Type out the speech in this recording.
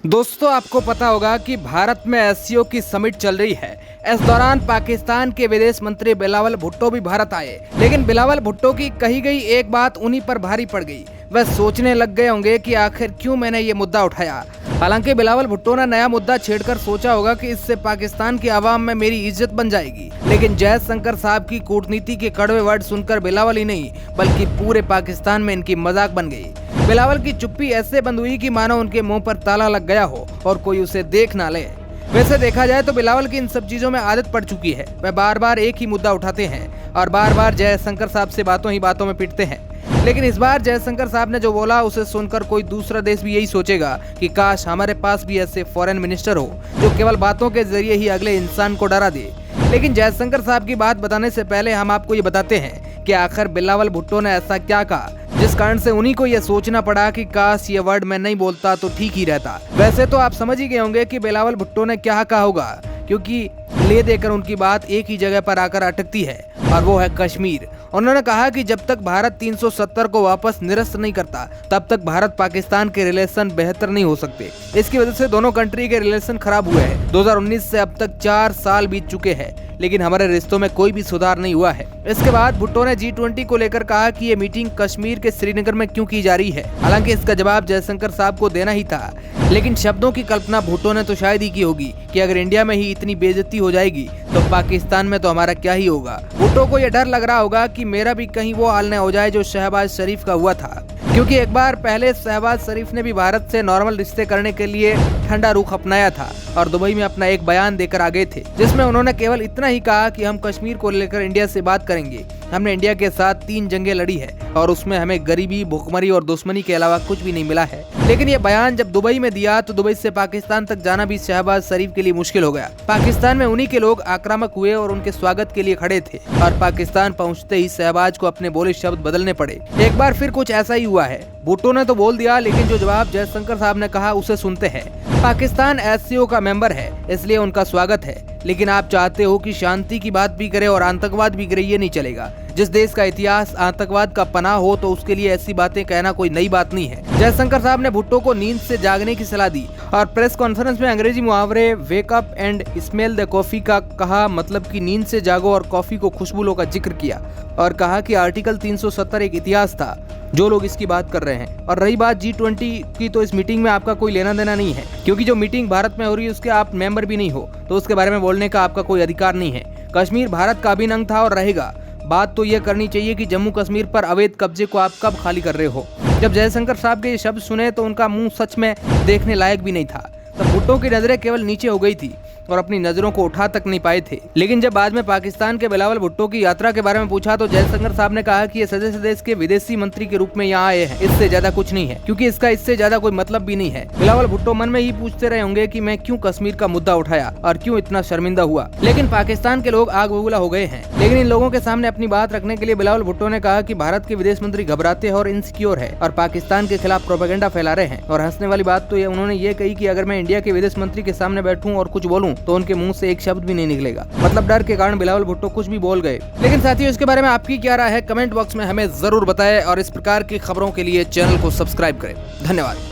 दोस्तों, आपको पता होगा कि भारत में एससीओ की समिट चल रही है। इस दौरान पाकिस्तान के विदेश मंत्री बिलावल भुट्टो भी भारत आए, लेकिन बिलावल भुट्टो की कही गई एक बात उन्हीं पर भारी पड़ गई। वह सोचने लग गए होंगे कि आखिर क्यों मैंने ये मुद्दा उठाया। हालांकि बिलावल भुट्टो ने नया मुद्दा छेड़कर सोचा होगा कि इससे पाकिस्तान की आवाम में मेरी इज्जत बन जाएगी, लेकिन जयशंकर साहब की कूटनीति के कड़वे वर्ड सुनकर बिलावल ही नहीं बल्कि पूरे पाकिस्तान में इनकी मजाक बन गई। बिलावल की चुप्पी ऐसे बंद हुई कि मानो उनके मुंह पर ताला लग गया हो और कोई उसे देख ना ले। वैसे देखा जाए तो बिलावल की इन सब चीजों में आदत पड़ चुकी है। वह बार बार एक ही मुद्दा उठाते हैं और बार बार जयशंकर साहब से बातों ही बातों में पिटते हैं। लेकिन इस बार जयशंकर साहब ने जो बोला उसे सुनकर कोई दूसरा देश भी यही सोचेगा कि काश हमारे पास भी ऐसे फॉरेन मिनिस्टर हो जो केवल बातों के जरिए ही अगले इंसान को डरा दे। लेकिन जयशंकर साहब की बात बताने से पहले हम आपको ये बताते हैं कि आखिर बिलावल भुट्टो ने ऐसा क्या कहा जिस कारण से उन्हीं को यह सोचना पड़ा कि काश ये वर्ड मैं नहीं बोलता तो ठीक ही रहता। वैसे तो आप समझ ही गए होंगे कि बिलावल भुट्टो ने क्या कहा होगा, क्योंकि ले देकर उनकी बात एक ही जगह पर आकर अटकती है और वो है कश्मीर। उन्होंने कहा कि जब तक भारत 370 को वापस निरस्त नहीं करता तब तक भारत पाकिस्तान के रिलेशन बेहतर नहीं हो सकते। इसकी वजह से दोनों कंट्री के रिलेशन खराब हुए हैं। 2019 से अब तक 4 साल बीत चुके हैं, लेकिन हमारे रिश्तों में कोई भी सुधार नहीं हुआ है। इसके बाद भुट्टो ने G20 को लेकर कहा कि ये मीटिंग कश्मीर के श्रीनगर में क्यों की जा रही है। हालांकि इसका जवाब जयशंकर साहब को देना ही था, लेकिन शब्दों की कल्पना भुट्टो ने तो शायद ही की होगी कि अगर इंडिया में ही इतनी बेइज्जती हो जाएगी तो पाकिस्तान में तो हमारा क्या ही होगा। भुट्टो को यह डर लग रहा होगा कि मेरा भी कहीं वो हाल न हो जाए जो शहबाज शरीफ का हुआ था, क्योंकि एक बार पहले शहबाज शरीफ ने भी भारत से नॉर्मल रिश्ते करने के लिए ठंडा रुख अपनाया था और दुबई में अपना एक बयान देकर आ गए थे, जिसमें उन्होंने केवल इतना ही कहा कि हम कश्मीर को लेकर इंडिया से बात करेंगे। हमने इंडिया के साथ 3 जंगें लड़ी है और उसमें हमें गरीबी, भुखमरी और दुश्मनी के अलावा कुछ भी नहीं मिला है। लेकिन ये बयान जब दुबई में दिया तो दुबई से पाकिस्तान तक जाना भी शहबाज शरीफ के लिए मुश्किल हो गया। पाकिस्तान में उन्हीं के लोग आक्रामक हुए और उनके स्वागत के लिए खड़े थे और पाकिस्तान पहुंचते ही शहबाज को अपने बोले शब्द बदलने पड़े। एक बार फिर कुछ ऐसा ही हुआ है। भुट्टो ने तो बोल दिया, लेकिन जो जवाब जयशंकर साहब ने कहा उसे सुनते हैं। पाकिस्तान एससीओ का मेंबर है, इसलिए उनका स्वागत है, लेकिन आप चाहते हो कि शांति की बात भी करे और आतंकवाद भी करे, ये नहीं चलेगा। जिस देश का इतिहास आतंकवाद का पनाह हो तो उसके लिए ऐसी बातें कहना कोई नई बात नहीं है। जयशंकर साहब ने भुट्टो को नींद से जागने की सलाह दी और प्रेस कॉन्फ्रेंस में अंग्रेजी मुहावरे wake up and smell the coffee का कहा, मतलब कि नींद से जागो और कॉफी को खुशबू लो का जिक्र किया और कहा कि आर्टिकल 370 एक इतिहास था जो लोग इसकी बात कर रहे हैं। और रही बात G20 की, तो इस मीटिंग में आपका कोई लेना देना नहीं है, क्योंकि जो मीटिंग भारत में हो रही है उसके आप मेंबर भी नहीं हो, तो उसके बारे में बोलने का आपका कोई अधिकार नहीं है। कश्मीर भारत का अभिन्न अंग था और रहेगा। बात तो यह करनी चाहिए कि जम्मू कश्मीर पर अवैध कब्जे को आप कब खाली कर रहे हो। जब जयशंकर साहब के ये शब्द सुने तो उनका मुंह सच में देखने लायक भी नहीं था। तब भुट्टो की नजरें केवल नीचे हो गई थी और अपनी नजरों को उठा तक नहीं पाए थे। लेकिन जब बाद में पाकिस्तान के बिलावल भुट्टो की यात्रा के बारे में पूछा तो जयशंकर साहब ने कहा कि ये सदस्य देश के विदेशी मंत्री के रूप में यहाँ आए हैं, इससे ज्यादा कुछ नहीं है, क्योंकि इसका इससे ज्यादा कोई मतलब भी नहीं है। बिलावल भुट्टो मन में ही पूछते रहे होंगे कि मैं क्यों कश्मीर का मुद्दा उठाया और क्यों इतना शर्मिंदा हुआ। लेकिन पाकिस्तान के लोग आग बबूला हो गए हैं। लेकिन इन लोगों के सामने अपनी बात रखने के लिए बिलावल भुट्टो ने कहा कि भारत के विदेश मंत्री घबराते हैं और इनसिक्योर है और पाकिस्तान के खिलाफ प्रोपेगेंडा फैला रहे हैं। और हंसने वाली बात तो उन्होंने ये कही कि अगर मैं इंडिया के विदेश मंत्री के सामने बैठूं और कुछ बोलूं तो उनके मुंह से एक शब्द भी नहीं निकलेगा। मतलब डर के कारण बिलावल भुट्टो कुछ भी बोल गए। लेकिन साथियों, इसके बारे में आपकी क्या राय है कमेंट बॉक्स में हमें जरूर बताएं और इस प्रकार की खबरों के लिए चैनल को सब्सक्राइब करें। धन्यवाद।